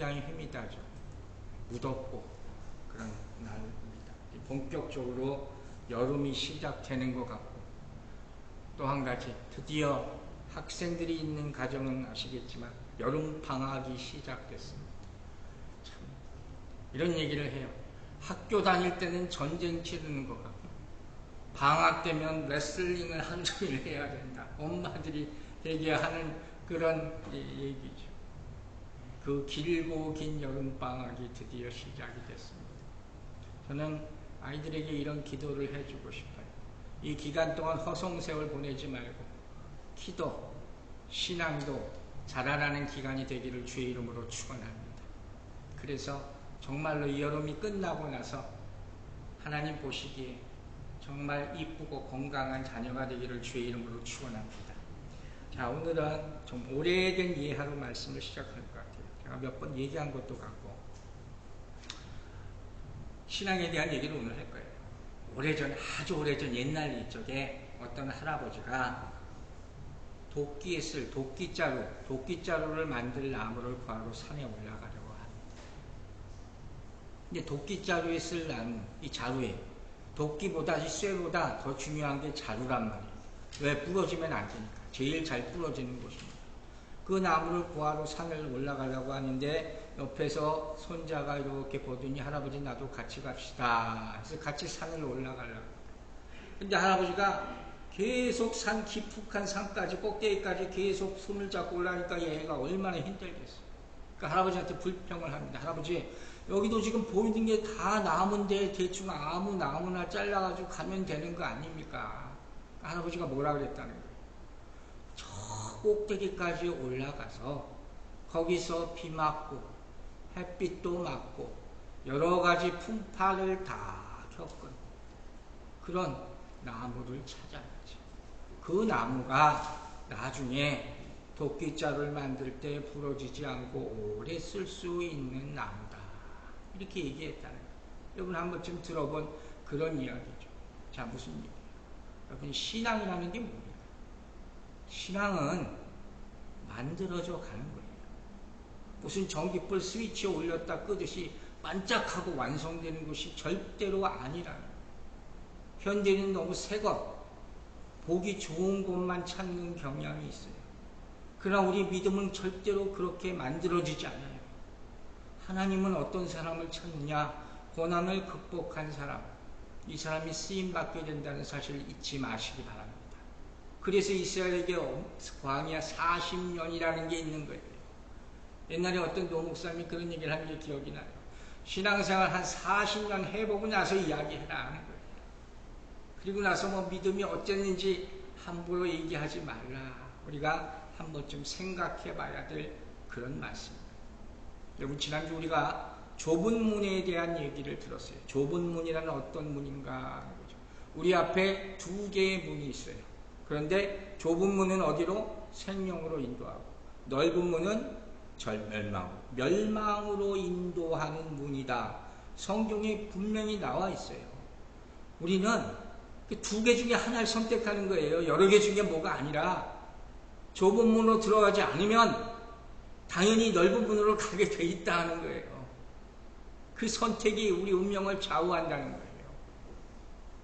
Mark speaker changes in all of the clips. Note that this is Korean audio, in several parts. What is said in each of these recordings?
Speaker 1: 굉장히 힘이 다죠. 무덥고 그런 날입니다. 본격적으로 여름이 시작되는 것 같고, 또 한 가지 드디어 학생들이 있는 가정은 아시겠지만 여름 방학이 시작됐습니다. 참 이런 얘기를 해요. 학교 다닐 때는 전쟁 치르는 것 같고 방학 되면 레슬링을 하루 종일 해야 된다. 엄마들이 얘기하는 그런 얘기죠. 그 길고 긴 여름방학이 드디어 시작이 됐습니다. 저는 아이들에게 이런 기도를 해주고 싶어요. 이 기간 동안 허송세월 보내지 말고 기도, 신앙도 자라나는 기간이 되기를 주의 이름으로 축원합니다. 그래서 정말로 이 여름이 끝나고 나서 하나님 보시기에 정말 이쁘고 건강한 자녀가 되기를 주의 이름으로 축원합니다. 자, 오늘은 좀 오래된 예하로 말씀을 시작할 것 같아요. 제가 몇 번 얘기한 것도 같고 신앙에 대한 얘기를 오늘 할 거예요. 오래전, 아주 오래전 옛날 이쪽에 어떤 할아버지가 도끼에 쓸 도끼자루를 만들 나무를 구하러 산에 올라가려고 합니다. 근데 도끼자루에 쓸 나무, 이 자루에 도끼보다 이 쇠보다 더 중요한 게 자루란 말이에요. 왜? 부러지면 안 되니까. 제일 잘 부러지는 곳입니다. 그 나무를 구하러 산을 올라가려고 하는데 옆에서 손자가 이렇게 보더니 할아버지 나도 같이 갑시다. 그래서 같이 산을 올라가려고. 근데 할아버지가 계속 산 깊숙한 산까지 꼭대기까지 계속 손을 잡고 올라가니까 얘가 얼마나 힘들겠어요. 그러니까 할아버지한테 불평을 합니다. 할아버지, 여기도 지금 보이는 게 다 나무인데 대충 아무 나무나 잘라가지고 가면 되는 거 아닙니까? 할아버지가 뭐라 그랬다는 거예요. 저 꼭대기까지 올라가서 거기서 비 맞고 햇빛도 맞고 여러 가지 풍파를 다 겪은 그런 나무를 찾아야지. 그 나무가 나중에 도끼자루를 만들 때 부러지지 않고 오래 쓸 수 있는 나무다. 이렇게 얘기했다는 거예요. 여러분 한 번쯤 들어본 그런 이야기죠. 자, 무슨 얘기예요? 여러분, 신앙이라는 게 뭡니까? 신앙은 만들어져 가는 거예요. 무슨 전기불 스위치에 올렸다 끄듯이 반짝하고 완성되는 것이 절대로 아니라는 거예요. 현대는 너무 새 것, 보기 좋은 것만 찾는 경향이 있어요. 그러나 우리 믿음은 절대로 그렇게 만들어지지 않아요. 하나님은 어떤 사람을 찾느냐? 고난을 극복한 사람, 이 사람이 쓰임받게 된다는 사실을 잊지 마시기 바랍니다. 그래서 이스라엘에게 광야 40년이라는 게 있는 거예요. 옛날에 어떤 노목사님이 그런 얘기를 한 게 기억이 나요. 신앙생활 한 40년 해보고 나서 이야기해라 하는 거예요. 그리고 나서 뭐 믿음이 어쨌는지 함부로 얘기하지 말라. 우리가 한 번쯤 생각해 봐야 될 그런 말씀입니다. 여러분, 지난주 우리가 좁은 문에 대한 얘기를 들었어요. 좁은 문이라는 어떤 문인가? 우리 앞에 두 개의 문이 있어요. 그런데 좁은 문은 어디로? 생명으로 인도하고, 넓은 문은 멸망으로 인도하는 문이다. 성경에 분명히 나와 있어요. 우리는 두 개 중에 하나를 선택하는 거예요. 여러 개 중에 뭐가 아니라. 좁은 문으로 들어가지 않으면 당연히 넓은 문으로 가게 돼 있다는 거예요. 그 선택이 우리 운명을 좌우한다는 거예요.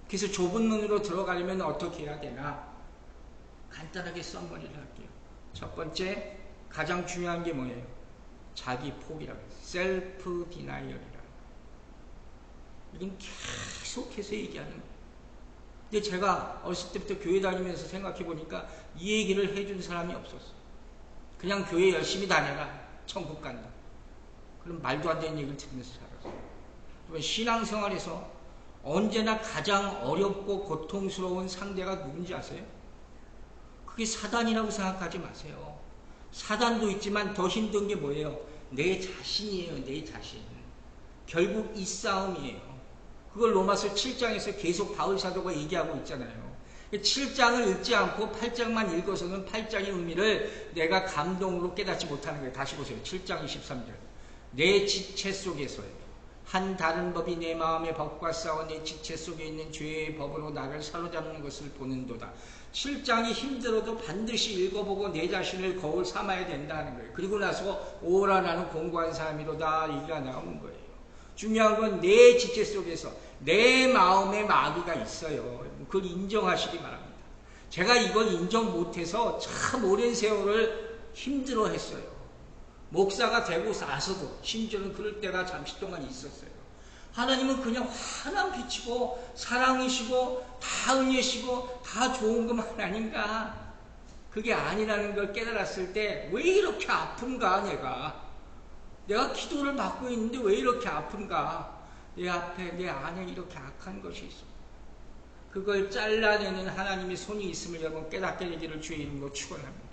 Speaker 1: 그래서 좁은 문으로 들어가려면 어떻게 해야 되나? 간단하게 썸머리를 할게요. 첫 번째, 가장 중요한 게 뭐예요? 자기 포기라고 해요. 셀프 디나이얼이라고. 이건 계속해서 얘기하는 거예요. 근데 제가 어렸을 때부터 교회 다니면서 생각해 보니까 이 얘기를 해준 사람이 없었어요. 그냥 교회 열심히 다녀라, 천국 간다. 그럼 말도 안 되는 얘기를 들으면서 살았어요. 신앙생활에서 언제나 가장 어렵고 고통스러운 상대가 누군지 아세요? 그게 사단이라고 생각하지 마세요. 사단도 있지만 더 힘든 게 뭐예요? 내 자신이에요. 내 자신. 결국 이 싸움이에요. 그걸 로마서 7장에서 계속 바울사도가 얘기하고 있잖아요. 7장을 읽지 않고 8장만 읽어서는 8장의 의미를 내가 감동으로 깨닫지 못하는 거예요. 다시 보세요. 7장 23절. 내 지체 속에서요. 한 다른 법이 내 마음의 법과 싸워 내 지체 속에 있는 죄의 법으로 나를 사로잡는 것을 보는도다. 7장이 힘들어도 반드시 읽어보고 내 자신을 거울 삼아야 된다는 거예요. 그리고 나서 오라 나는 공고한 사람이로다 얘기가 나오는 거예요. 중요한 건 내 지체 속에서 내 마음에 마귀가 있어요. 그걸 인정하시기 바랍니다. 제가 이걸 인정 못해서 참 오랜 세월을 힘들어했어요. 목사가 되고 나서도 심지어는 그럴 때가 잠시 동안 있었어요. 하나님은 그냥 환한 빛이고 사랑이시고 다 은혜시고 다 좋은 것만 아닌가. 그게 아니라는 걸 깨달았을 때 왜 이렇게 아픈가. 내가 기도를 받고 있는데 왜 이렇게 아픈가. 내 앞에 내 안에 이렇게 악한 것이 있어. 그걸 잘라내는 하나님의 손이 있음을 여러분 깨닫게 되기를 주의 이름으로 축원합니다.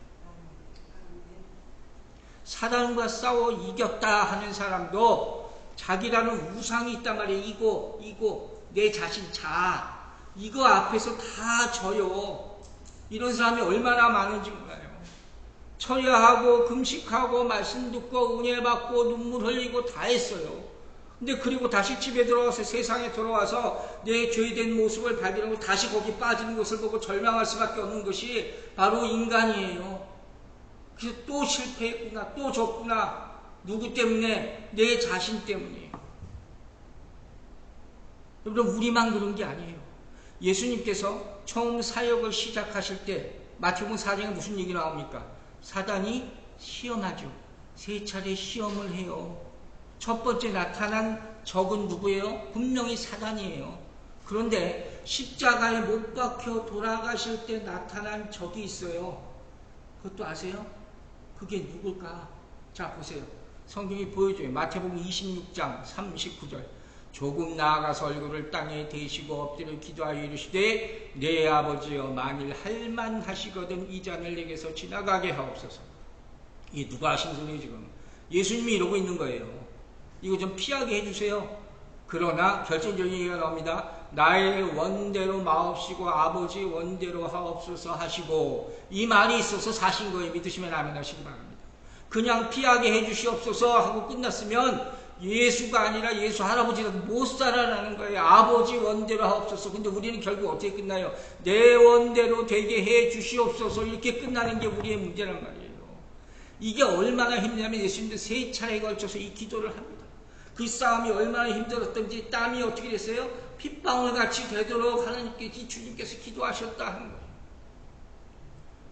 Speaker 1: 사단과 싸워 이겼다 하는 사람도 자기라는 우상이 있단 말이에요. 이거 내 자신 자 이거 앞에서 다 져요. 이런 사람이 얼마나 많은지 몰라요. 철야하고 금식하고 말씀 듣고 은혜 받고 눈물 흘리고 다 했어요. 근데 그리고 다시 집에 들어와서 세상에 돌아와서 내 죄된 모습을 발견하고 다시 거기 빠지는 것을 보고 절망할 수밖에 없는 것이 바로 인간이에요. 그래서 또 실패했구나, 또 졌구나. 누구 때문에? 내 자신 때문이에요. 여러분, 우리만 그런 게 아니에요. 예수님께서 처음 사역을 시작하실 때 마태복음 4장에 무슨 얘기 나옵니까? 사단이 시험하죠. 3차례 시험을 해요. 첫 번째 나타난 적은 누구예요? 분명히 사단이에요. 그런데 십자가에 못 박혀 돌아가실 때 나타난 적이 있어요. 그것도 아세요? 그게 누굴까? 자, 보세요. 성경이 보여줘요. 마태복음 26장 39절. 조금 나아가서 얼굴을 땅에 대시고 엎드려 기도하여 이르시되 내 아버지여 만일 할만하시거든 이 잔을 내게서 지나가게 하옵소서. 이게 누가 하신 소리예요 지금? 예수님이 이러고 있는 거예요. 이거 좀 피하게 해주세요. 그러나 결정적인 얘기가 나옵니다. 나의 원대로 마옵시고 아버지 원대로 하옵소서 하시고 이 말이 있어서 사신 거예요. 믿으시면 아멘 하시기 바랍니다. 그냥 피하게 해주시옵소서 하고 끝났으면 예수가 아니라 예수 할아버지라도 못 살아나는 거예요. 아버지 원대로 하옵소서. 근데 우리는 결국 어떻게 끝나요? 내 원대로 되게 해 주시옵소서. 이렇게 끝나는 게 우리의 문제란 말이에요. 이게 얼마나 힘드냐면 예수님도 3차례에 걸쳐서 이 기도를 합니다. 그 싸움이 얼마나 힘들었던지 땀이 어떻게 됐어요? 핏방울같이 되도록 하나님께 주님께서 기도하셨다 하는 거예요.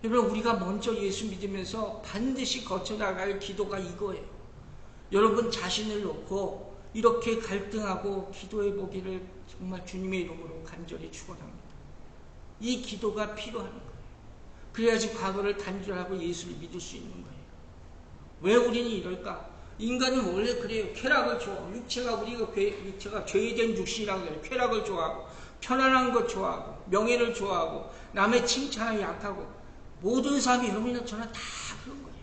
Speaker 1: 여러분, 우리가 먼저 예수 믿으면서 반드시 거쳐나갈 기도가 이거예요. 여러분 자신을 놓고 이렇게 갈등하고 기도해 보기를 정말 주님의 이름으로 간절히 축원합니다. 이 기도가 필요한 거예요. 그래야지 과거를 단절하고 예수를 믿을 수 있는 거예요. 왜 우리는 이럴까? 인간은 원래 그래요. 쾌락을 좋아하고 육체가 죄된 육신이라고 해요. 쾌락을 좋아하고 편안한 것 좋아하고 명예를 좋아하고 남의 칭찬에 약하고 모든 사람이 여러분이나 저나 다 그런 거예요.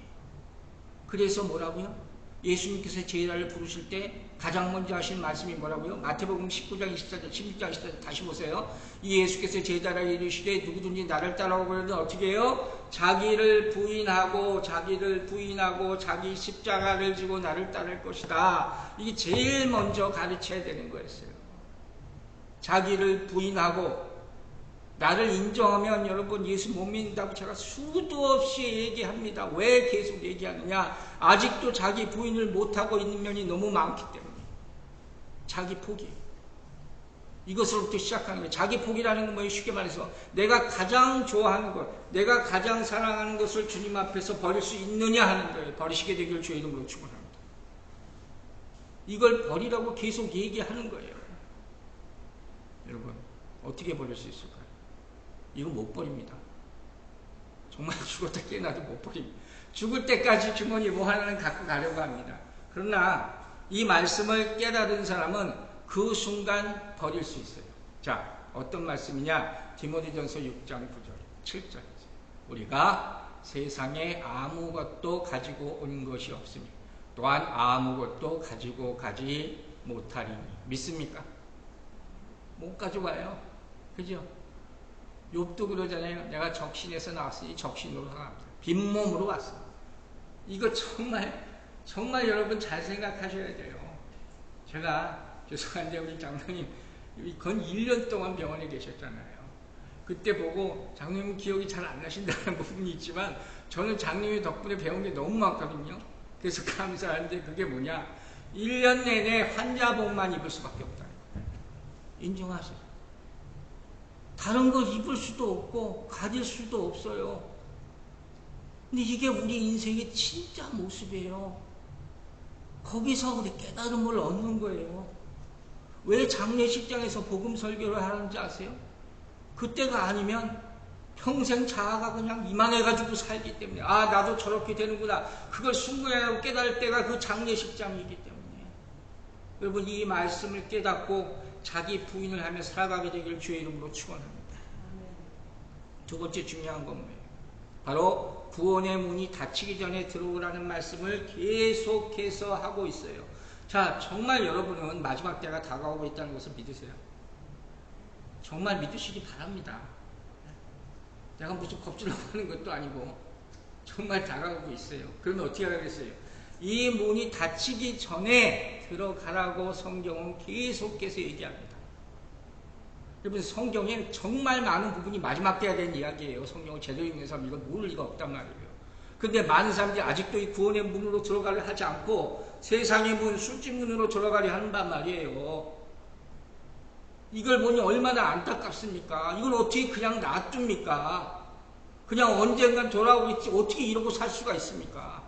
Speaker 1: 그래서 뭐라고요? 예수님께서 제자를 부르실 때 가장 먼저 하신 말씀이 뭐라고요? 마태복음 19장 24절 16장 24절 다시 보세요. 이 예수께서 제자를 이르시되 누구든지 나를 따라오거든 어떻게 해요? 자기를 부인하고 자기 십자가를 지고 나를 따를 것이다. 이게 제일 먼저 가르쳐야 되는 거였어요. 자기를 부인하고 나를 인정하면 여러분 예수 못 믿는다고 제가 수도 없이 얘기합니다. 왜 계속 얘기하느냐? 아직도 자기 부인을 못하고 있는 면이 너무 많기 때문에. 자기 포기. 이것으로부터 시작하는 거예요. 자기 포기라는 건 뭐예요? 쉽게 말해서 내가 가장 좋아하는 것, 내가 가장 사랑하는 것을 주님 앞에서 버릴 수 있느냐 하는 거예요. 버리시게 되길 주의 이름으로 축원합니다. 이걸 버리라고 계속 얘기하는 거예요. 여러분 어떻게 버릴 수 있을까요? 이거 못 버립니다. 정말 죽었다 깨어나도 못 버립니다. 죽을 때까지 주머니 뭐 하나는 갖고 가려고 합니다. 그러나 이 말씀을 깨달은 사람은 그 순간 버릴 수 있어요. 자, 어떤 말씀이냐? 디모데전서 6장 9절 7절 우리가 세상에 아무것도 가지고 온 것이 없으니 또한 아무것도 가지고 가지 못하리니 믿습니까? 못 가져가요. 그죠? 욥도 그러잖아요. 내가 적신에서 나왔으니 적신으로 나갑니다. 빈몸으로 왔어. 이거 정말 여러분 잘 생각하셔야 돼요. 제가 죄송한데 우리 장로님 건 1년 동안 병원에 계셨잖아요. 그때 보고 장로님 기억이 잘 안 나신다는 부분이 있지만 저는 장로님 덕분에 배운 게 너무 많거든요. 그래서 감사한데 그게 뭐냐, 1년 내내 환자복만 입을 수밖에 없다. 인정하세요. 다른 걸 입을 수도 없고 가질 수도 없어요. 근데 이게 우리 인생의 진짜 모습이에요. 거기서 우리 깨달음을 얻는 거예요. 왜 장례식장에서 복음 설교를 하는지 아세요? 그때가 아니면 평생 자아가 그냥 이만해가지고 살기 때문에, 아 나도 저렇게 되는구나, 그걸 순간에 깨달을 때가 그 장례식장이기 때문에. 여러분, 이 말씀을 깨닫고 자기 부인을 하며 살아가게 되기를 주의 이름으로 축원합니다. 두 번째 중요한 건 뭐예요? 바로 구원의 문이 닫히기 전에 들어오라는 말씀을 계속해서 하고 있어요. 자, 정말 여러분은 마지막 때가 다가오고 있다는 것을 믿으세요. 정말 믿으시기 바랍니다. 내가 무슨 겁주려고 하는 것도 아니고 정말 다가오고 있어요. 그러면 어떻게 하겠어요? 이 문이 닫히기 전에 들어가라고 성경은 계속해서 얘기합니다. 여러분, 성경에 정말 많은 부분이 마지막 때에 대한 이야기예요. 성경을 제대로 읽는 사람 이건 모를 리가 없단 말이에요. 근데 많은 사람들이 아직도 이 구원의 문으로 들어가려 하지 않고 세상의 문, 술집 문으로 들어가려 한단 말이에요. 이걸 보니 얼마나 안타깝습니까? 이걸 어떻게 그냥 놔둡니까? 그냥 언젠간 돌아오겠지 어떻게 이러고 살 수가 있습니까?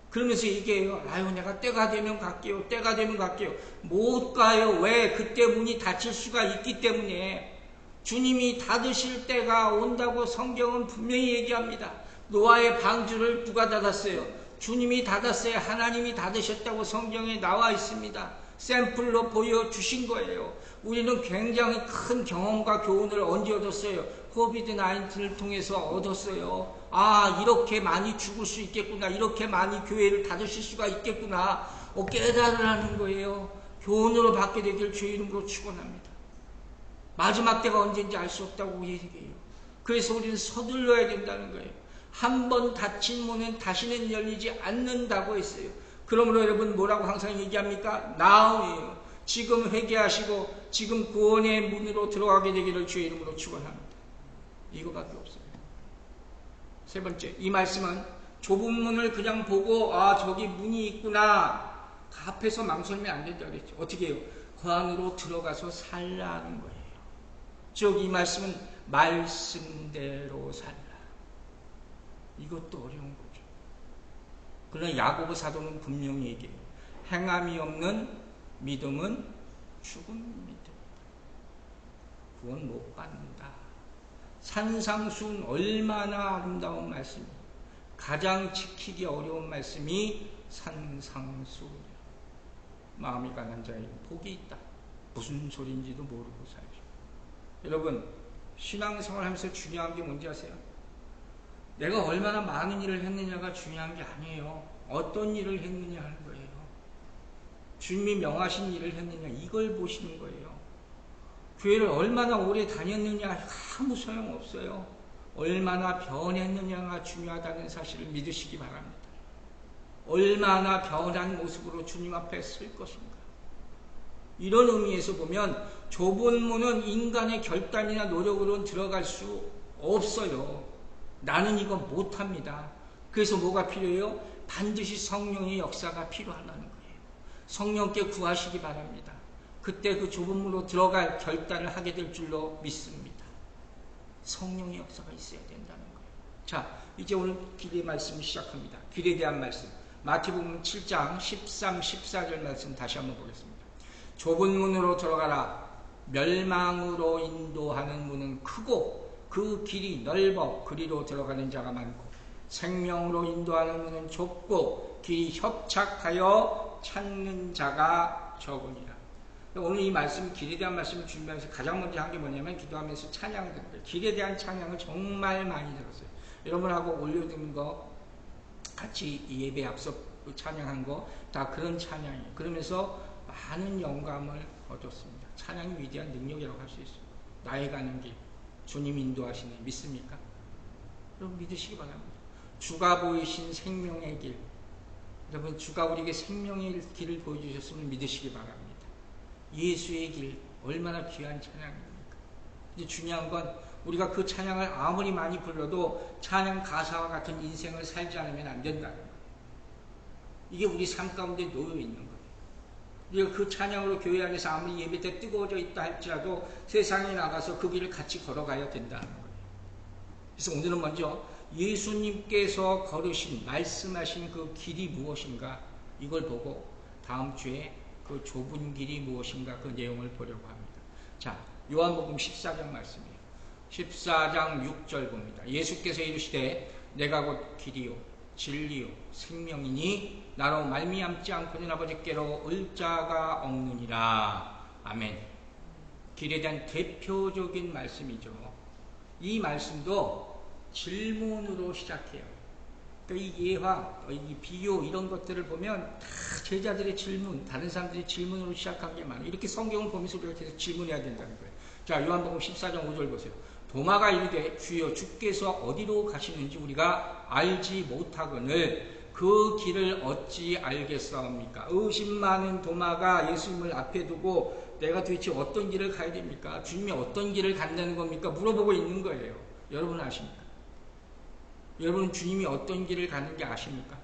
Speaker 1: 그러면서 얘기해요. 아유, 내가 때가 되면 갈게요. 때가 되면 갈게요. 못 가요. 왜? 그때 문이 닫힐 수가 있기 때문에. 주님이 닫으실 때가 온다고 성경은 분명히 얘기합니다. 노아의 방주를 누가 닫았어요? 주님이 닫았어요. 하나님이 닫으셨다고 성경에 나와 있습니다. 샘플로 보여주신 거예요. 우리는 굉장히 큰 경험과 교훈을 언제 얻었어요? 코비드-19을 통해서 얻었어요. 아, 이렇게 많이 죽을 수 있겠구나. 이렇게 많이 교회를 닫으실 수가 있겠구나. 깨달으라는 거예요. 교훈으로 받게 되길 주의 이름으로 축원합니다. 마지막 때가 언제인지 알 수 없다고 얘기해요. 그래서 우리는 서둘러야 된다는 거예요. 한 번 닫힌 문은 다시는 열리지 않는다고 했어요. 그러므로 여러분 뭐라고 항상 얘기합니까? Now예요. 지금 회개하시고 지금 구원의 문으로 들어가게 되기를 주의 이름으로 축원합니다. 이거밖에 없어요. 세 번째, 이 말씀은 좁은 문을 그냥 보고 아 저기 문이 있구나 그 앞에서 망설이면 안 된다고 그랬죠. 어떻게 해요? 그 안으로 들어가서 살라는 거예요. 즉 이 말씀은 말씀대로 살라. 이것도 어려운 거죠. 그러나 야고보 사도는 분명히 얘기해요. 행함이 없는 믿음은 죽은 믿음이다. 구원 못 받는다. 산상수훈 얼마나 아름다운 말씀이에요. 가장 지키기 어려운 말씀이 산상수훈이에요. 마음이 가난 자에게 복이 있다. 무슨 소리인지도 모르고 살죠. 여러분, 신앙생활 하면서 중요한 게 뭔지 아세요? 내가 얼마나 많은 일을 했느냐가 중요한 게 아니에요. 어떤 일을 했느냐 하는 거예요. 주님이 명하신 일을 했느냐 이걸 보시는 거예요. 교회를 얼마나 오래 다녔느냐 아무 소용없어요. 얼마나 변했느냐가 중요하다는 사실을 믿으시기 바랍니다. 얼마나 변한 모습으로 주님 앞에 설 것인가. 이런 의미에서 보면 좁은 문은 인간의 결단이나 노력으로는 들어갈 수 없어요. 나는 이거 못합니다. 그래서 뭐가 필요해요? 반드시 성령의 역사가 필요하다는 거예요. 성령께 구하시기 바랍니다. 그때 그 좁은 문으로 들어갈 결단을 하게 될 줄로 믿습니다. 성령의 역사가 있어야 된다는 거예요. 자, 이제 오늘 길의 말씀을 시작합니다. 길에 대한 말씀. 마태복음 7장 13, 14절 말씀 다시 한번 보겠습니다. 좁은 문으로 들어가라. 멸망으로 인도하는 문은 크고 그 길이 넓어 그리로 들어가는 자가 많고 생명으로 인도하는 문은 좁고 길이 협착하여 찾는 자가 적으니라. 오늘 이 말씀, 길에 대한 말씀을 준비하면서 가장 먼저 한 게 뭐냐면 기도하면서 찬양을 듣는 거예요. 길에 대한 찬양을 정말 많이 들었어요. 여러분하고 올려드린 거 같이 예배 앞서 찬양한 거 다 그런 찬양이에요. 그러면서 많은 영감을 얻었습니다. 찬양이 위대한 능력이라고 할 수 있어요. 나의 가는 길 주님 인도하시네. 믿습니까? 여러분 믿으시기 바랍니다. 주가 보이신 생명의 길, 여러분 주가 우리에게 생명의 길을 보여주셨으면 믿으시기 바랍니다. 예수의 길 얼마나 귀한 찬양입니까? 근데 중요한 건 우리가 그 찬양을 아무리 많이 불러도 찬양 가사와 같은 인생을 살지 않으면 안 된다는 거예요. 이게 우리 삶 가운데 놓여 있는 거예요. 우리가 그 찬양으로 교회 안에서 아무리 예배 때 뜨거워져 있다 할지라도 세상에 나가서 그 길을 같이 걸어가야 된다는 거예요. 그래서 오늘은 먼저 예수님께서 걸으신, 말씀하신 그 길이 무엇인가, 이걸 보고 다음 주에 그 좁은 길이 무엇인가 그 내용을 보려고 합니다. 자, 요한복음 14장 말씀이에요. 14장 6절 봅니다. 예수께서 이르시되 내가 곧 길이요 진리요 생명이니 나로 말미암지 않고는 아버지께로 올 자가 없느니라. 아멘. 길에 대한 대표적인 말씀이죠. 이 말씀도 질문으로 시작해요. 그러니까 이 예화, 이 비유 이런 것들을 보면 다 제자들의 질문, 다른 사람들의 질문으로 시작한 게 많아요. 이렇게 성경을 보면서 우리가 계속 질문해야 된다는 거예요. 자, 요한복음 14장 5절 보세요. 도마가 이르되 주여 주께서 어디로 가시는지 우리가 알지 못하거늘 그 길을 어찌 알겠사옵니까? 의심 많은 도마가 예수님을 앞에 두고 내가 도대체 어떤 길을 가야 됩니까? 주님이 어떤 길을 간다는 겁니까? 물어보고 있는 거예요. 여러분 아십니까? 여러분 주님이 어떤 길을 가는지 아십니까?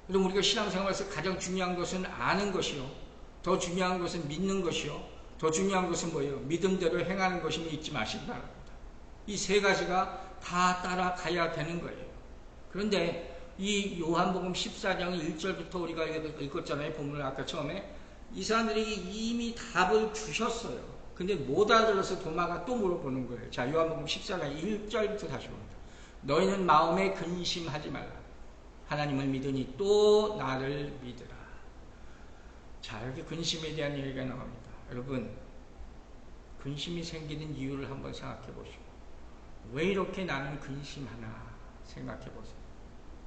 Speaker 1: 그럼 우리가 신앙생활에서 가장 중요한 것은 아는 것이요. 더 중요한 것은 믿는 것이요. 더 중요한 것은 뭐예요? 믿음대로 행하는 것임을 잊지 마시기 바랍니다. 이 세 가지가 다 따라가야 되는 거예요. 그런데 이 요한복음 14장 1절부터 우리가 읽었잖아요. 본문을 아까 처음에. 이 사람들이 이미 답을 주셨어요. 근데 못 알아들어서 도마가 또 물어보는 거예요. 자, 요한복음 14장 1절부터 다시 봅니다. 너희는 마음에 근심하지 말라. 하나님을 믿으니 또 나를 믿으라. 자, 이렇게 근심에 대한 얘기가 나옵니다. 여러분, 근심이 생기는 이유를 한번 생각해 보시고, 왜 이렇게 나는 근심하나 생각해 보세요.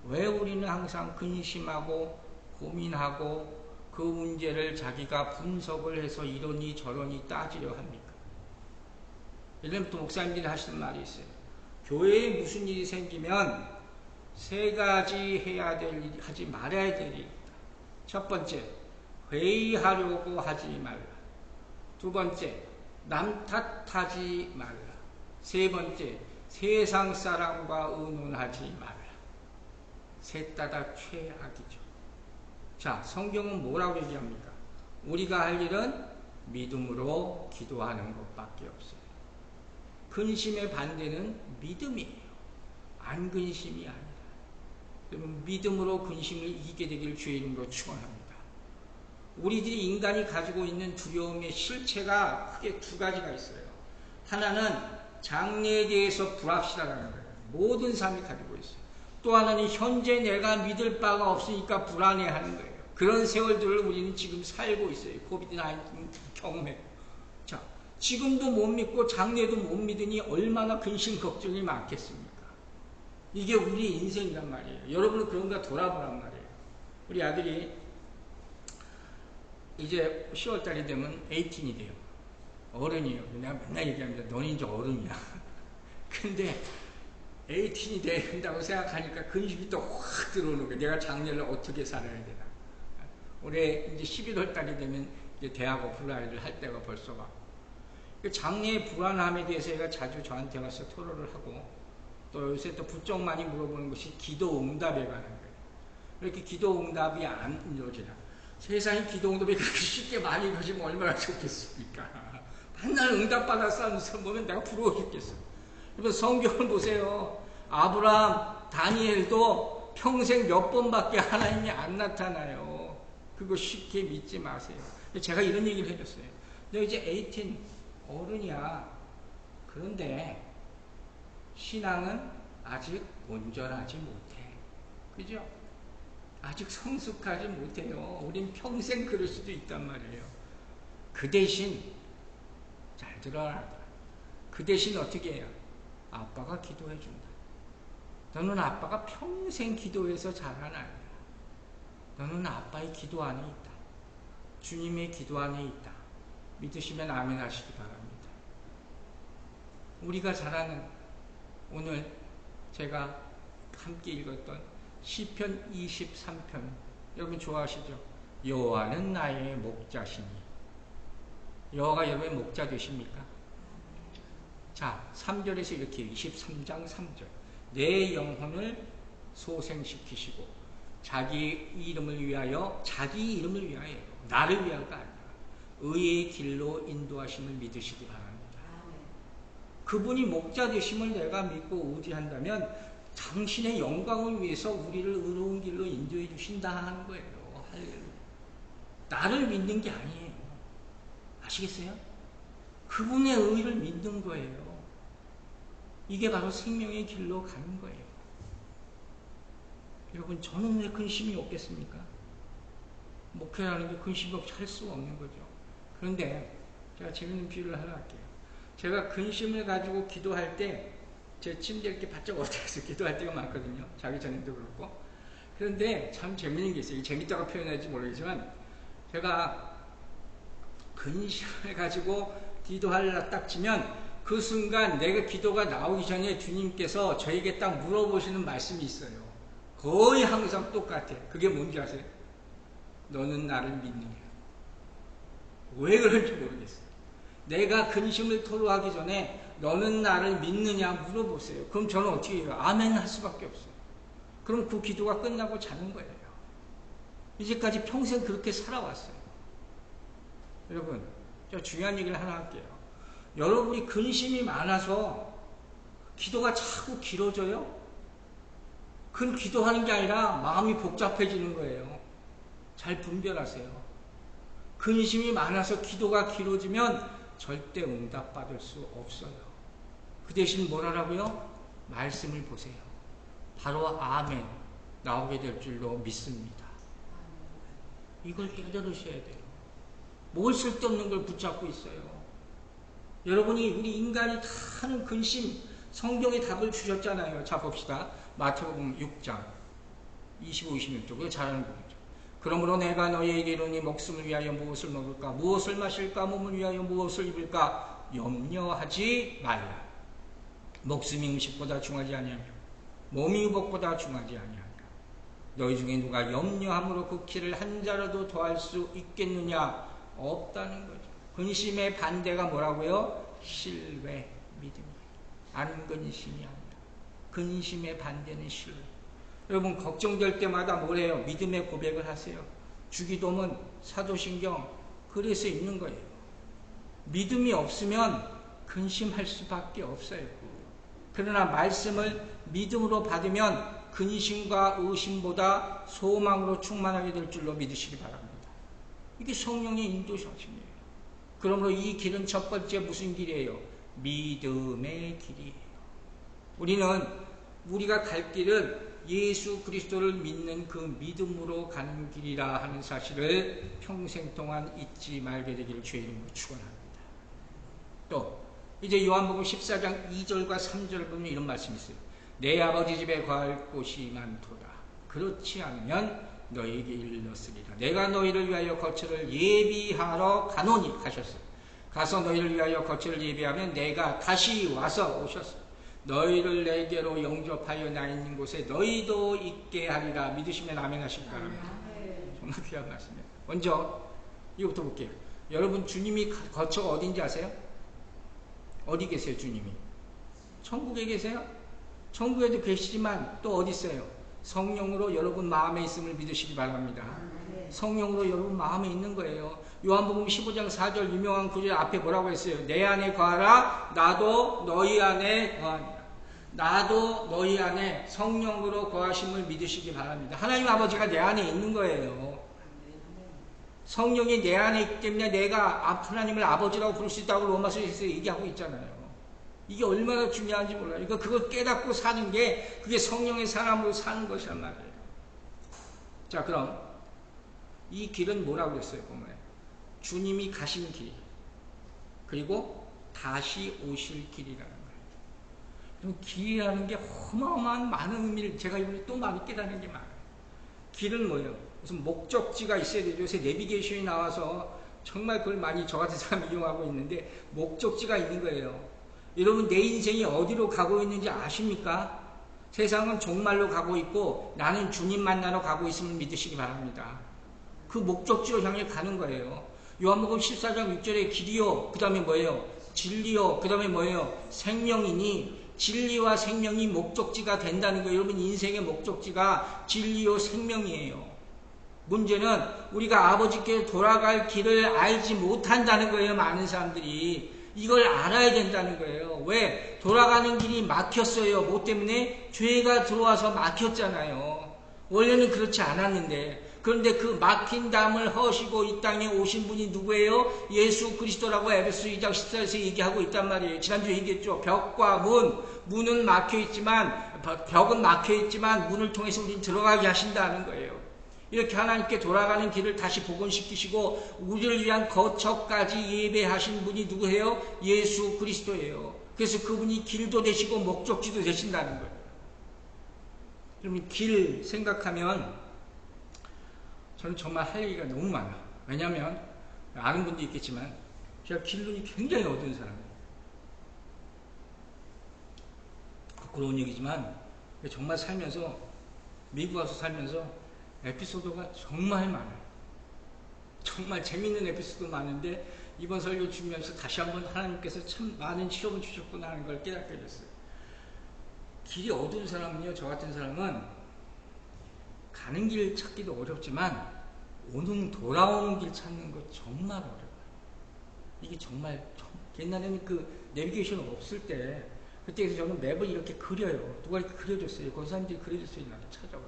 Speaker 1: 왜 우리는 항상 근심하고 고민하고 그 문제를 자기가 분석을 해서 이러니 저러니 따지려 합니까? 예를 들면 또 목사님들이 하시는 말이 있어요. 교회에 무슨 일이 생기면 세 가지 해야 될 일, 하지 말아야 될 일이 있다. 첫 번째, 회의하려고 하지 말라. 두 번째, 남 탓하지 말라. 세 번째, 세상 사람과 의논하지 말라. 셋 다 최악이죠. 자, 성경은 뭐라고 얘기합니까? 우리가 할 일은 믿음으로 기도하는 것밖에 없어요. 근심의 반대는 믿음이에요. 안 근심이 아니라. 여러분, 믿음으로 근심을 이기게 되기를 주의 이름으로 축원합니다. 우리들이 인간이 가지고 있는 두려움의 실체가 크게 두 가지가 있어요. 하나는 장래에 대해서 불확실하다는 거예요. 모든 사람이 가지고 있어요. 또 하나는 현재 내가 믿을 바가 없으니까 불안해하는 거예요. 그런 세월들을 우리는 지금 살고 있어요. 코비드-19 경험해. 자, 지금도 못 믿고 장래도 못 믿으니 얼마나 근심 걱정이 많겠습니까? 이게 우리 인생이란 말이에요. 여러분은 그런가 돌아보란 말이에요. 우리 아들이 이제 10월달이 되면 18이 돼요. 어른이에요. 내가 맨날 얘기합니다. 너는 이제 어른이야. 근데 18이 된다고 생각하니까 근심이 또 확 들어오는 거예요. 내가 장래를 어떻게 살아야 되나. 올해 이제 11월 달이 되면 이제 대학 어플라이를 할 때가 벌써 와. 장래의 불안함에 대해서 얘가 자주 저한테 와서 토론을 하고, 또 요새 또 부쩍 많이 물어보는 것이 기도 응답에 관한 거예요. 이렇게 기도 응답이 안 이루어지나. 세상에 기도 응답이 그렇게 쉽게 많이 이루어지면 얼마나 좋겠습니까? 맨날 응답받아 싸는 사람 보면 내가 부러워 죽겠어. 여러분, 성경을 보세요. 아브라함, 다니엘도 평생 몇 번밖에 하나님이 안 나타나요. 그거 쉽게 믿지 마세요. 제가 이런 얘기를 해줬어요. 너 이제 18 어른이야. 그런데 신앙은 아직 온전하지 못해. 그죠? 아직 성숙하지 못해요. 우린 평생 그럴 수도 있단 말이에요. 그 대신 잘 들어라. 그 대신 어떻게 해요? 아빠가 기도해 준다. 너는 아빠가 평생 기도해서 자란 아이야. 너는 아빠의 기도 안에 있다. 주님의 기도 안에 있다. 믿으시면 아멘 하시기 바랍니다. 우리가 잘 아는 오늘 제가 함께 읽었던 시편 23편 여러분 좋아하시죠? 여호와는 나의 목자시니. 여호와가 여러분의 목자 되십니까? 자, 3절에서 이렇게 23장 3절. 내 영혼을 소생시키시고 자기 이름을 위하여, 자기 이름을 위하여, 나를 위하여가 아니라 의의 길로 인도하심을 믿으시기 바랍니다. 그분이 목자 되심을 내가 믿고 의지한다면 당신의 영광을 위해서 우리를 의로운 길로 인도해 주신다 하는 거예요. 할렐루야. 나를 믿는 게 아니에요. 아시겠어요? 그분의 의를 믿는 거예요. 이게 바로 생명의 길로 가는 거예요. 여러분, 저는 왜 근심이 없겠습니까? 목회라는 게 근심이 없이 할 수가 없는 거죠. 그런데 제가 재밌는 비유를 하나 할게요. 제가 근심을 가지고 기도할 때 제 침대 이렇게 바짝 엎드려서 기도할 때가 많거든요. 자기 전에도 그렇고. 그런데 참 재밌는 게 있어요. 재밌다고 표현할지 모르겠지만 제가 근심을 가지고 기도하려 딱 치면 그 순간 내가 기도가 나오기 전에 주님께서 저에게 딱 물어보시는 말씀이 있어요. 거의 항상 똑같아요. 그게 뭔지 아세요? 너는 나를 믿느냐? 왜 그런지 모르겠어요. 내가 근심을 토로하기 전에 너는 나를 믿느냐 물어보세요. 그럼 저는 어떻게 해요? 아멘 할 수밖에 없어요. 그럼 그 기도가 끝나고 자는 거예요. 이제까지 평생 그렇게 살아왔어요. 여러분, 제가 중요한 얘기를 하나 할게요. 여러분이 근심이 많아서 기도가 자꾸 길어져요? 그건 기도하는 게 아니라 마음이 복잡해지는 거예요. 잘 분별하세요. 근심이 많아서 기도가 길어지면 절대 응답받을 수 없어요. 그 대신 뭘 하라고요? 말씀을 보세요. 바로 아멘 나오게 될 줄로 믿습니다. 이걸 깨달으셔야 돼요. 뭘 쓸데없는 걸 붙잡고 있어요. 여러분이 우리 인간이 다 하는 근심, 성경에 답을 주셨잖아요. 자 봅시다. 마태복음 6장 25, 26절. 그거 잘 아는 부분이죠. 그러므로 내가 너희에게 이르니 목숨을 위하여 무엇을 먹을까, 무엇을 마실까, 몸을 위하여 무엇을 입을까 염려하지 말라. 목숨이 음식보다 중하지 아니하며 몸이 의복보다 중하지 아니하며 너희 중에 누가 염려함으로 그 키를 한 자라도 더할 수 있겠느냐? 없다는 거죠. 근심의 반대가 뭐라고요? 신뢰, 믿음이에요. 안 근심이 아니라 근심의 반대는 신뢰. 여러분 걱정될 때마다 뭐래요? 믿음의 고백을 하세요. 주기도문, 사도신경 그래서 있는 거예요. 믿음이 없으면 근심할 수밖에 없어요. 그러나 말씀을 믿음으로 받으면 근심과 의심보다 소망으로 충만하게 될 줄로 믿으시기 바랍니다. 이게 성령의 인도하심이에요. 그러므로 이 길은 첫 번째 무슨 길이에요? 믿음의 길이에요. 우리가 갈 길은 예수 그리스도를 믿는 그 믿음으로 가는 길이라 하는 사실을 평생 동안 잊지 말게 되기를 주의 이름으로 축원합니다. 또 이제 요한복음 14장 2절과 3절을 보면 이런 말씀이 있어요. 내 아버지 집에 거할 곳이 많도다. 그렇지 않으면 너희에게 일렀으리라. 내가 너희를 위하여 거처를 예비하러 가노니 가셨어요. 가서 너희를 위하여 거처를 예비하면 내가 다시 와서 오셨어요. 너희를 내게로 영접하여 나 있는 곳에 너희도 있게 하리라. 믿으시면 아멘 하시기 바랍니다. 정말 귀한 말씀이에요. 먼저 이거부터 볼게요. 여러분 주님이 거처가 어딘지 아세요? 어디 계세요 주님이? 천국에 계세요? 천국에도 계시지만 또 어디 있어요? 성령으로 여러분 마음에 있음을 믿으시기 바랍니다. 성령으로 여러분 마음에 있는 거예요. 요한복음 15장 4절 유명한 구절 앞에 뭐라고 했어요? 내 안에 거하라 나도 너희 안에 거하리라. 나도 너희 안에 성령으로 거하심을 믿으시기 바랍니다. 하나님 아버지가 내 안에 있는 거예요. 성령이 내 안에 있기 때문에 내가 하나님을 아버지라고 부를 수 있다고 로마서에서 얘기하고 있잖아요. 이게 얼마나 중요한지 몰라요. 그러니까 그걸 깨닫고 사는 게 그게 성령의 사람으로 사는 것이란 말이에요. 자, 그럼 이 길은 뭐라고 그랬어요? 보면 주님이 가신 길 그리고 다시 오실 길이라는 거예요. 그럼 길이라는 게 어마어마한 많은 의미를 제가 이번에 또 많이 깨닫는 게 많아요. 길은 뭐예요? 무슨 목적지가 있어야 되죠. 요새 내비게이션이 나와서 정말 그걸 많이 저 같은 사람이 이용하고 있는데 목적지가 있는 거예요. 여러분 내 인생이 어디로 가고 있는지 아십니까? 세상은 종말로 가고 있고 나는 주님 만나러 가고 있음을 믿으시기 바랍니다. 그 목적지로 향해 가는 거예요. 요한복음 14장 6절에 길이요 그 다음에 뭐예요? 진리요. 그 다음에 뭐예요? 생명이니 진리와 생명이 목적지가 된다는 거예요. 여러분 인생의 목적지가 진리요 생명이에요. 문제는 우리가 아버지께 돌아갈 길을 알지 못한다는 거예요. 많은 사람들이 이걸 알아야 된다는 거예요. 왜? 돌아가는 길이 막혔어요. 뭐 때문에? 죄가 들어와서 막혔잖아요. 원래는 그렇지 않았는데. 그런데 그 막힌 담을 허시고 이 땅에 오신 분이 누구예요? 예수 그리스도라고 에베소 2장 14절에서 얘기하고 있단 말이에요. 지난주에 얘기했죠. 벽과 문은 막혀있지만, 벽은 막혀있지만 문을 통해서 우리는 들어가게 하신다는 거예요. 이렇게 하나님께 돌아가는 길을 다시 복원시키시고 우리를 위한 거처까지 예배하신 분이 누구예요? 예수 그리스도예요. 그래서 그분이 길도 되시고 목적지도 되신다는 거예요. 그러면 길 생각하면 저는 정말 할 얘기가 너무 많아. 왜냐하면 아는 분도 있겠지만 제가 길눈이 굉장히 어두운 사람이에요. 부끄러운 얘기지만 정말 살면서 미국 와서 살면서 에피소드가 정말 많아요. 정말 재밌는 에피소드 많은데 이번 설교 주면서 다시 한번 하나님께서 참 많은 시험을 주셨구나 하는 걸 깨닫게 됐어요. 길이 어두운 사람은요, 저 같은 사람은 가는 길 찾기도 어렵지만 돌아오는 길 찾는 거 정말 어려워요. 이게 정말 옛날에는 그 내비게이션 없을 때 그때 저는 맵을 이렇게 그려요. 누가 이렇게 그려줬어요. 그 사람들이 그려줬어요. 나도 찾아봐.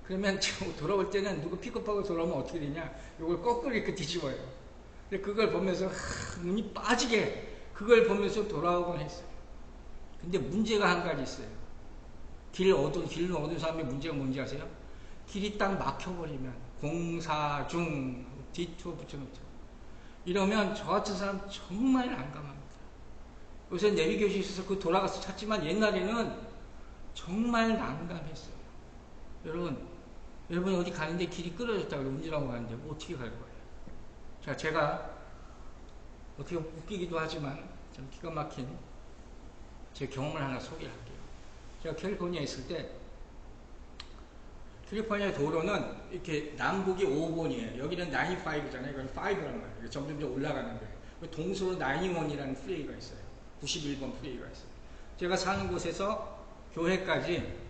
Speaker 1: 그러면 돌아올 때는 누구 픽업하고 돌아오면 어떻게 되냐? 이걸 거꾸로 이렇게 뒤집어요. 근데 그걸 보면서 눈이 빠지게 그걸 보면서 돌아오곤 했어요. 근데 문제가 한 가지 있어요. 길은 어두운 사람의 문제가 뭔지 아세요? 길이 딱 막혀버리면 공사 중 디투어 붙여놓죠. 이러면 저 같은 사람 정말 난감합니다. 요새 내비게이션이 있어서 그 돌아가서 찾지만 옛날에는 정말 난감했어요. 여러분 어디 가는데 길이 끊어졌다고 운전하고 가는데 어떻게 갈 거예요? 자, 제가 어떻게 웃기기도 하지만 좀 기가 막힌 제 경험을 하나 소개할게요. 제가 캘리포니아에 있을 때 캘리포니아 도로는 이렇게 남북이 5번이에요. 여기는 95잖아요. 이건 5란 말이에요. 점점 올라가는 거예요. 동서로 91이라는 프레이가 있어요. 91번 프레이가 있어요. 제가 사는 곳에서 교회까지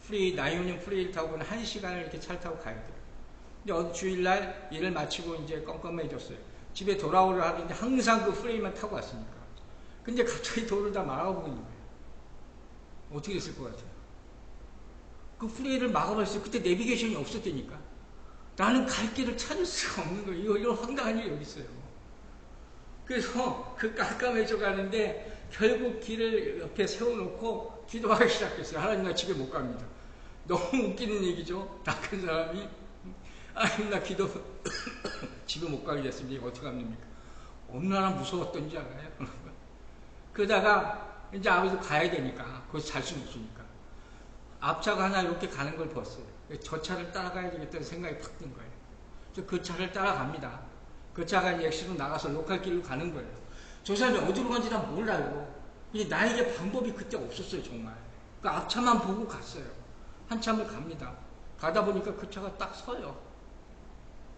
Speaker 1: 프레이, 91 프레이를 타고 1시간을 이렇게 차를 타고 가야 돼요. 근데 어느 주일날 일을 마치고 이제 껌껌해졌어요. 집에 돌아오려 하는데 항상 그 프레이만 타고 왔으니까. 근데 갑자기 도로를 다 막아보고 있는 거예요. 어떻게 됐을 것 같아요? 그 프레이를 막아버렸어요. 그때 내비게이션이 없었다니까. 나는 갈 길을 찾을 수가 없는 거예요. 이런 황당한 일이 여기 있어요. 그래서 그 깜깜해져 가는데 결국 길을 옆에 세워놓고 기도하기 시작했어요. 하나님, 나 집에 못 갑니다. 너무 웃기는 얘기죠. 나 큰 사람이 하나님, 나 기도 집에 못 가게 됐습니다. 이거 어떻게 합니까? 얼마나 무서웠던지 알아요? 그러다가 이제 아버지도 가야 되니까 거기서 잘 수는 없으니까 앞차가 하나 이렇게 가는 걸 봤어요. 저 차를 따라가야 되겠다는 생각이 팍 든 거예요. 그래서 그 차를 따라갑니다. 그 차가 이제 엑시로 나가서 로컬 길로 가는 거예요. 저 사람이 어디로 간지 난 몰라요. 근데 나에게 방법이 그때 없었어요, 정말. 그 앞차만 보고 갔어요. 한참을 갑니다. 가다 보니까 그 차가 딱 서요.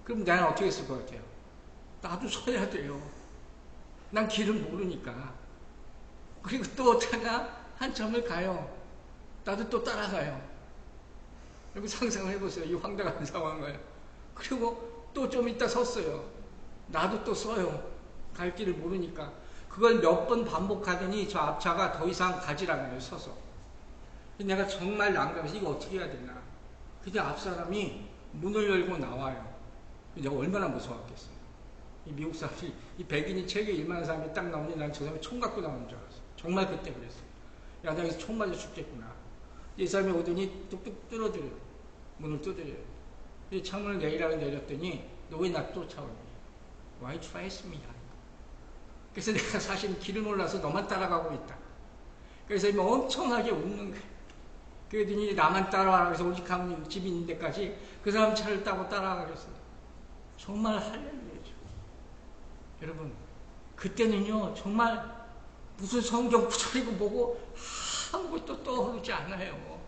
Speaker 1: 그럼 나는 어떻게 했을 것 같아요? 나도 서야 돼요. 난 길을 모르니까. 그리고 또 차가 한참을 가요. 나도 또 따라가요. 여러분 상상을 해보세요. 이 황당한 상황을. 그리고 또 좀 있다 섰어요. 나도 또 서요. 갈 길을 모르니까. 그걸 몇 번 반복하더니 저 앞차가 더 이상 가지라는 거예요. 서서. 내가 정말 난감해서 이거 어떻게 해야 되나. 근데 앞사람이 문을 열고 나와요. 내가 얼마나 무서웠겠어요. 이 미국 사람이, 이 백인이 책에 일만한 사람이 딱 나오니 난 저 사람이 총 갖고 나오는 줄 알았어. 정말 그때 그랬어요. 야, 나 여기서 총 맞아 죽겠구나. 이 사람이 오더니 뚝뚝 뚫어줘요. 문을 두드려요. 창문을 내리라고 내렸더니 너 왜 나 쫓아오니? Why chase me? 그래서 내가 사실 길을 몰라서 너만 따라가고 있다. 그래서 엄청나게 웃는 거예요. 그러더니 나만 따라와라. 그래서 오직 한 집이 있는 데까지 그 사람 차를 타고 따라가겠어요. 정말 할렐루야죠. 여러분, 그때는요 정말 무슨 성경 구절이고 뭐고 아무것도 떠오르지 않아요.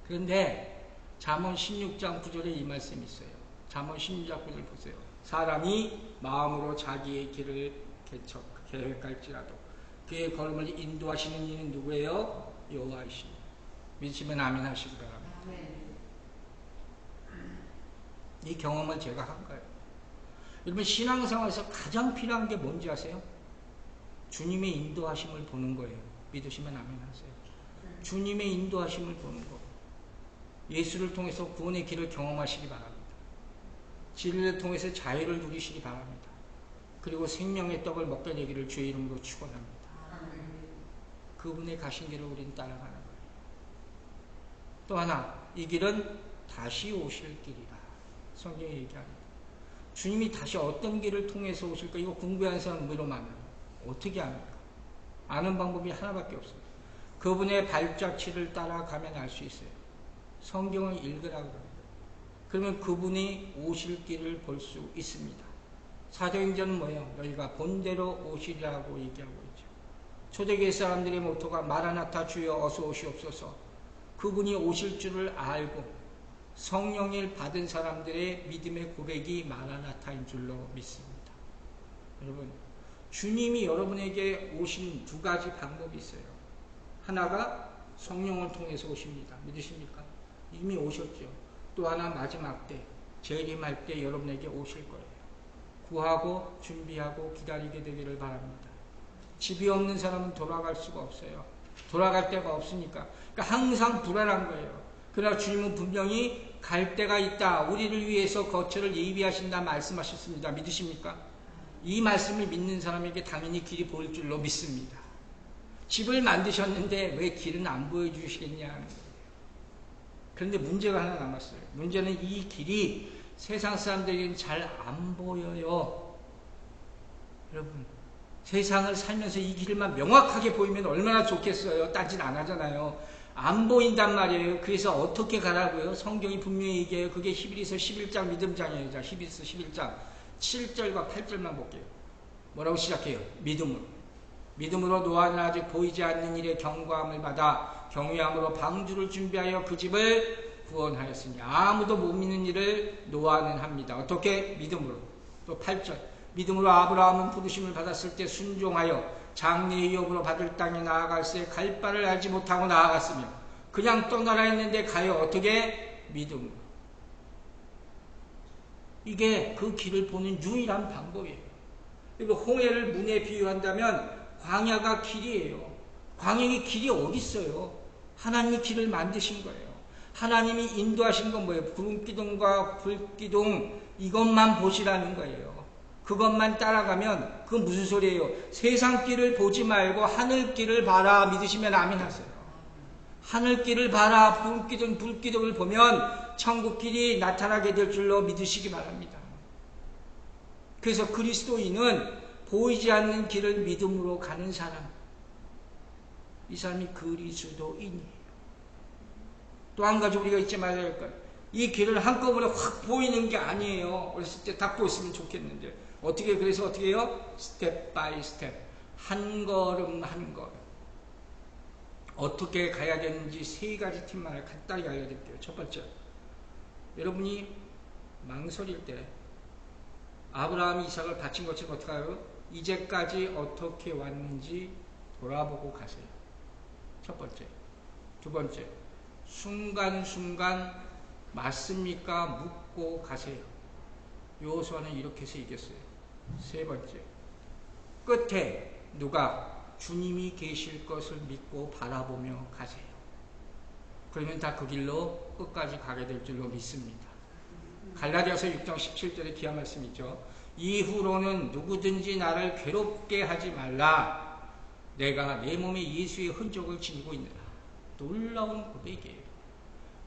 Speaker 1: 그런데 잠언 16장 9절에 이 말씀이 있어요. 잠언 16장 9절 보세요. 사람이 마음으로 자기의 길을 계획할지라도 그의 걸음을 인도하시는 이는 누구예요? 여호와이십니다. 믿으시면 아멘 하시기 바랍니다. 이 경험을 제가 한 거예요. 여러분 신앙생활에서 가장 필요한 게 뭔지 아세요? 주님의 인도하심을 보는 거예요. 믿으시면 아멘 하세요. 주님의 인도하심을 보는 거. 예수를 통해서 구원의 길을 경험하시기 바랍니다. 진리를 통해서 자유를 누리시기 바랍니다. 그리고 생명의 떡을 먹게 되기를 주의 이름으로 축원합니다. 그분의 가신 길을 우리는 따라가는 거예요. 또 하나, 이 길은 다시 오실 길이라 성경이 얘기합니다. 주님이 다시 어떤 길을 통해서 오실까? 이거 궁금한 사람 물어봐요. 어떻게 합니까? 아는 방법이 하나밖에 없어요. 그분의 발자취를 따라가면 알 수 있어요. 성경을 읽으라고 합니다. 그러면 그분이 오실 길을 볼 수 있습니다. 사도행전은 뭐예요? 너희가 본대로 오시리라고 얘기하고 있죠. 초대교회 사람들의 모토가 마라나타 주여 어서 오시옵소서. 그분이 오실 줄을 알고 성령을 받은 사람들의 믿음의 고백이 마라나타인 줄로 믿습니다. 여러분, 주님이 여러분에게 오신 두 가지 방법이 있어요. 하나가 성령을 통해서 오십니다. 믿으십니까? 이미 오셨죠. 또 하나 마지막 때, 재림할 때 여러분에게 오실 거예요. 구하고 준비하고 기다리게 되기를 바랍니다. 집이 없는 사람은 돌아갈 수가 없어요. 돌아갈 데가 없으니까. 그러니까 항상 불안한 거예요. 그러나 주님은 분명히 갈 데가 있다. 우리를 위해서 거처를 예비하신다 말씀하셨습니다. 믿으십니까? 이 말씀을 믿는 사람에게 당연히 길이 보일 줄로 믿습니다. 집을 만드셨는데 왜 길은 안 보여주시겠냐. 그런데 문제가 하나 남았어요. 문제는 이 길이 세상 사람들에게는 잘 안 보여요. 여러분, 세상을 살면서 이 길만 명확하게 보이면 얼마나 좋겠어요. 딴짓 안 하잖아요. 안 보인단 말이에요. 그래서 어떻게 가라고요? 성경이 분명히 얘기해요. 그게 히브리서 11장 믿음장이에요. 자, 히브리서 11장 7절과 8절만 볼게요. 뭐라고 시작해요? 믿음으로. 믿음으로 노아는 아직 보이지 않는 일에 경고함을 받아 경외함으로 방주를 준비하여 그 집을 구원하였으니 아무도 못 믿는 일을 노아는 합니다. 어떻게? 믿음으로. 또 8절. 믿음으로 아브라함은 부르심을 받았을 때 순종하여 장래의 유업으로 받을 땅에 나아갈새 갈 바를 알지 못하고 나아갔으며 그냥 떠나라 했는데 가요. 어떻게? 믿음으로. 이게 그 길을 보는 유일한 방법이에요. 그리고 홍해를 문에 비유한다면 광야가 길이에요. 광야의 길이 어디 있어요? 하나님이 길을 만드신 거예요. 하나님이 인도하신 건 뭐예요? 구름기둥과 불기둥 이것만 보시라는 거예요. 그것만 따라가면 그건 무슨 소리예요? 세상 길을 보지 말고 하늘 길을 봐라. 믿으시면 아멘 하세요. 하늘 길을 봐라. 불기둥을 보면 천국 길이 나타나게 될 줄로 믿으시기 바랍니다. 그래서 그리스도인은 보이지 않는 길을 믿음으로 가는 사람, 이 사람이 그리스도인이에요. 또 한 가지 우리가 잊지 말아야 할 것, 이 길을 한꺼번에 확 보이는 게 아니에요. 어렸을 때 닦고 있으면 좋겠는데 어떻게, 그래서 어떻게 해요? 스텝 바이 스텝, 한 걸음 한 걸음 어떻게 가야 되는지 세 가지 팁만을 간단히 알려드릴게요. 첫 번째, 여러분이 망설일 때 아브라함이 이삭을 바친 것처럼 어떻게 하요? 이제까지 어떻게 왔는지 돌아보고 가세요. 첫 번째. 두 번째, 순간순간 맞습니까? 묻고 가세요. 여호수아는 이렇게 해서 이겼어요. 세 번째, 끝에 누가 주님이 계실 것을 믿고 바라보며 가세요. 그러면 다 그 길로 끝까지 가게 될 줄로 믿습니다. 갈라디아서 6장 17절에 귀한 말씀이 있죠. 이후로는 누구든지 나를 괴롭게 하지 말라. 내가 내 몸에 예수의 흔적을 지니고 있느라. 놀라운 고백이에요.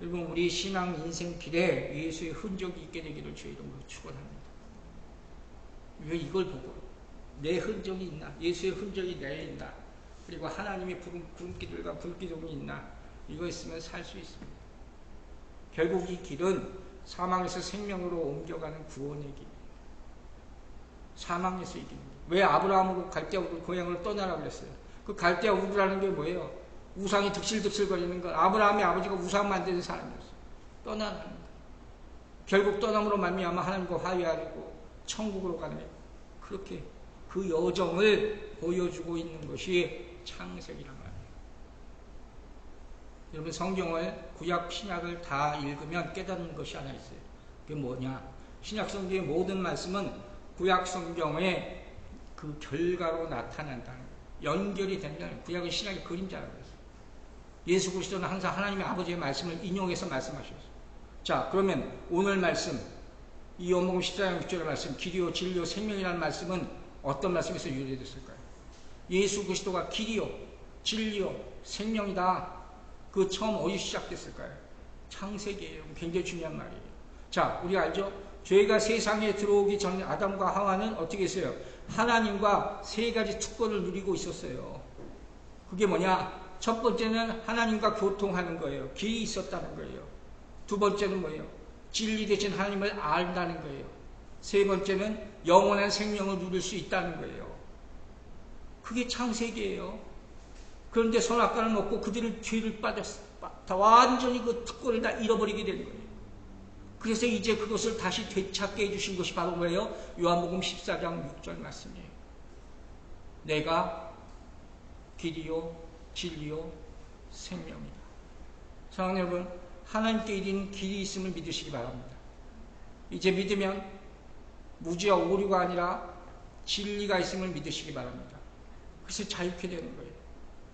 Speaker 1: 여러분, 우리 신앙 인생 길에 예수의 흔적이 있게 되기를 주의 이름으로 축원합니다. 왜 이걸 보고 내 흔적이 있나? 예수의 흔적이 내에 있나? 그리고 하나님의 구름기들과 불기둥이 있나? 이거 있으면 살 수 있습니다. 결국 이 길은 사망에서 생명으로 옮겨가는 구원의 길이에요. 사망에서 이기는 길. 왜 아브라함으로 갈대아 우르 고향을 떠나라고 그랬어요? 그 갈대아 우르라는 게 뭐예요? 우상이 득실득실 거리는 거. 아브라함의 아버지가 우상 만드는 사람이었어요. 떠나는 거예요. 결국 떠남으로 말미암아 하나님과 화해하고 천국으로 가는 거예요. 그렇게 그 여정을 보여주고 있는 것이 창세기란 말이에요. 여러분 성경을 구약 신약을 다 읽으면 깨닫는 것이 하나 있어요. 그게 뭐냐? 신약 성경의 모든 말씀은 구약 성경의 그 결과로 나타난다는 거예요. 연결이 된다는 거예요. 구약은 신약의 그림자라고 했어요. 예수 그리스도는 항상 하나님의 아버지의 말씀을 인용해서 말씀하셨어요. 자, 그러면 오늘 말씀, 이 요한복음 14장 6절의 말씀, 길이요 진리요 생명이라는 말씀은 어떤 말씀에서 유래됐을까요? 예수 그리스도가 길이요 진리요 생명이다. 그 처음 어디 시작됐을까요? 창세기예요. 굉장히 중요한 말이에요. 자, 우리가 알죠? 죄가 세상에 들어오기 전 아담과 하와는 어떻게 했어요? 하나님과 세 가지 특권을 누리고 있었어요. 그게 뭐냐? 첫 번째는 하나님과 교통하는 거예요. 길이 있었다는 거예요. 두 번째는 뭐예요? 진리 대신 하나님을 안다는 거예요. 세 번째는 영원한 생명을 누릴 수 있다는 거예요. 그게 창세기예요. 그런데 선악과를 먹고 그들은 죄를 빠졌어. 다 완전히 그 특권을 다 잃어버리게 되는 거예요. 그래서 이제 그것을 다시 되찾게 해주신 것이 바로 뭐예요? 요한복음 14장 6절 말씀이에요. 내가 길이요 진리요 생명이다. 사랑하는 여러분, 하나님께 이르는 길이 있음을 믿으시기 바랍니다. 이제 믿으면 무지와 오류가 아니라 진리가 있음을 믿으시기 바랍니다. 그래서 자유케 되는 거예요.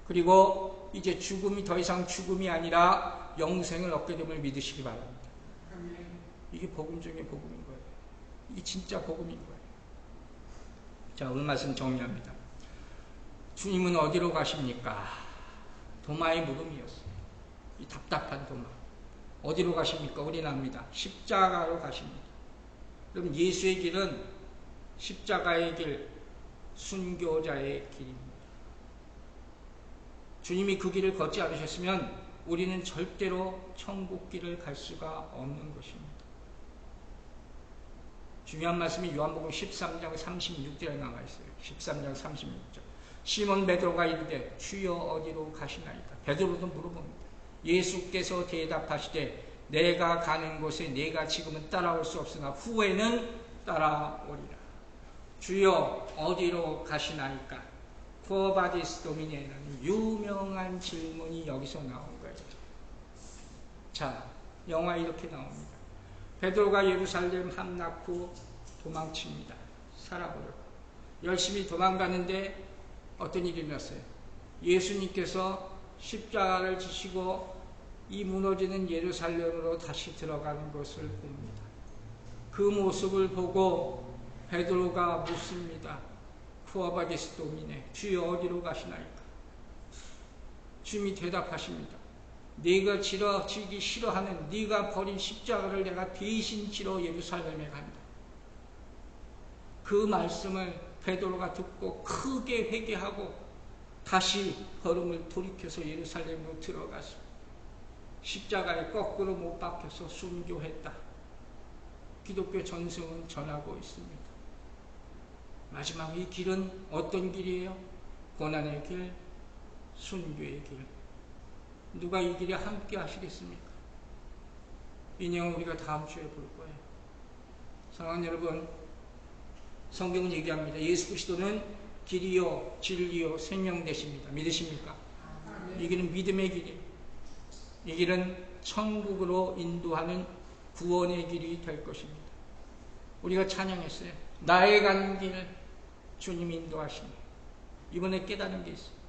Speaker 1: 그리고 이제 죽음이 더 이상 죽음이 아니라 영생을 얻게 됨을 믿으시기 바랍니다. 이게 복음 중에 복음인 거예요. 이게 진짜 복음인 거예요. 자, 오늘 말씀 정리합니다. 주님은 어디로 가십니까? 도마의 물음이었어요. 이 답답한 도마. 어디로 가십니까? 우리는 압니다. 십자가로 가십니다. 여러분, 예수의 길은 십자가의 길, 순교자의 길입니다. 주님이 그 길을 걷지 않으셨으면 우리는 절대로 천국 길을 갈 수가 없는 것입니다. 중요한 말씀이 요한복음 13장 36절에 나와 있어요. 13장 36절. 시몬 베드로가 이르되 주여 어디로 가시나이까? 베드로도 물어봅니다. 예수께서 대답하시되 내가 가는 곳에 내가 지금은 따라올 수 없으나 후에는 따라오리라. 주여 어디로 가시나이까? 쿠어바디스 도미네라는 유명한 질문이 여기서 나온 거예요. 자, 영화 이렇게 나옵니다. 베드로가 예루살렘 함락 후 도망칩니다. 살아보려고. 열심히 도망가는데 어떤 일이 일어났어요? 예수님께서 십자가를 지시고 이 무너지는 예루살렘으로 다시 들어가는 것을 봅니다. 그 모습을 보고 베드로가 묻습니다. 쿠어바디스 도미네, 주여 어디로 가시나이까? 주님이 대답하십니다. 네가 지기 싫어하는 네가 버린 십자가를 내가 대신 지러 예루살렘에 간다. 그 말씀을 베드로가 듣고 크게 회개하고 다시 걸음을 돌이켜서 예루살렘으로 들어가서 십자가에 거꾸로 못 박혀서 순교했다. 기독교 전승은 전하고 있습니다. 마지막 이 길은 어떤 길이에요? 고난의 길, 순교의 길. 누가 이 길에 함께 하시겠습니까? 이 내용 우리가 다음 주에 볼 거예요. 사랑하는 여러분, 성경은 얘기합니다. 예수 그리스도는 길이요 진리요 생명 되십니다. 믿으십니까? 이 길은 믿음의 길이에요. 이 길은 천국으로 인도하는 구원의 길이 될 것입니다. 우리가 찬양했어요. 나의 가는 길 주님이 인도하시니. 이번에 깨달은 게 있어요.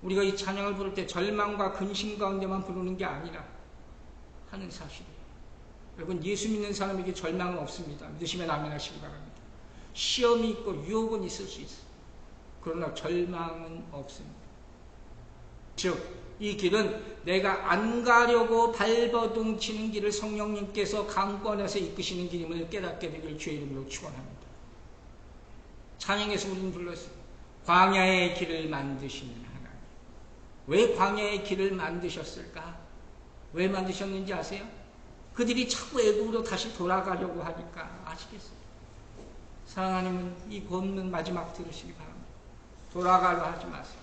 Speaker 1: 우리가 이 찬양을 부를 때 절망과 근심 가운데만 부르는 게 아니라 하는 사실이에요. 여러분, 예수 믿는 사람에게 절망은 없습니다. 믿으시면 아멘 하시기 바랍니다. 시험이 있고 유혹은 있을 수 있어요. 그러나 절망은 없습니다. 즉, 이 길은 내가 안 가려고 발버둥 치는 길을 성령님께서 강권해서 이끄시는 길임을 깨닫게 되길 주의 이름으로 축원합니다. 찬양에서 우리는 불렀어요. 광야의 길을 만드시는 하나님. 왜 광야의 길을 만드셨을까? 왜 만드셨는지 아세요? 그들이 자꾸 애굽으로 다시 돌아가려고 하니까. 아시겠어요? 사랑하님은 이 본문 마지막 들으시기 바랍니다. 돌아가려 하지 마세요.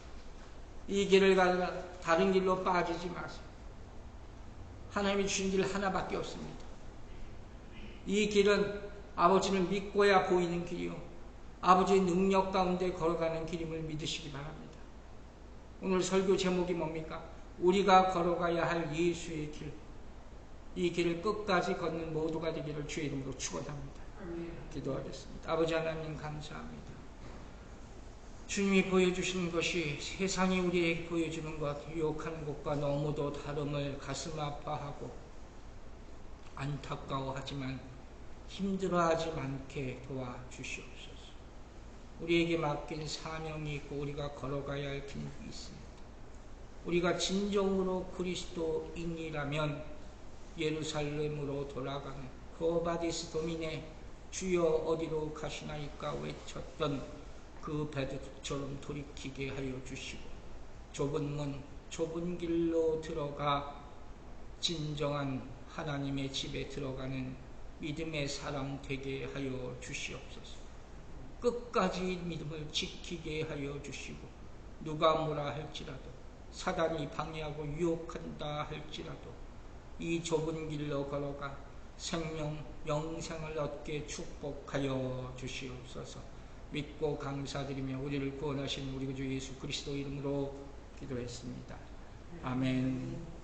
Speaker 1: 이 길을 가다가 다른 길로 빠지지 마세요. 하나님이 주신 길 하나밖에 없습니다. 이 길은 아버지를 믿고야 보이는 길이요. 아버지의 능력 가운데 걸어가는 길임을 믿으시기 바랍니다. 오늘 설교 제목이 뭡니까? 우리가 걸어가야 할 예수의 길. 이 길을 끝까지 걷는 모두가 되기를 주의 이름으로 축원합니다. 기도하겠습니다. 아버지 하나님 감사합니다. 주님이 보여주시는 것이 세상이 우리에게 보여주는 것, 유혹하는 것과 너무도 다름을 가슴 아파하고 안타까워하지만 힘들어하지 않게 도와주시옵소서. 우리에게 맡긴 사명이 있고 우리가 걸어가야 할 길이 있습니다. 우리가 진정으로 그리스도인이라면 예루살렘으로 돌아가는 코바디스 도미네 주여 어디로 가시나이까 외쳤던 그 베드로처럼 돌이키게 하여 주시고 좁은 문 좁은 길로 들어가 진정한 하나님의 집에 들어가는 믿음의 사람 되게 하여 주시옵소서. 끝까지 믿음을 지키게 하여 주시고 누가 뭐라 할지라도 사단이 방해하고 유혹한다 할지라도 이 좁은 길로 걸어가 생명 영생을 얻게 축복하여 주시옵소서. 믿고 감사드리며 우리를 구원하신 우리 주 예수 그리스도 이름으로 기도했습니다. 아멘.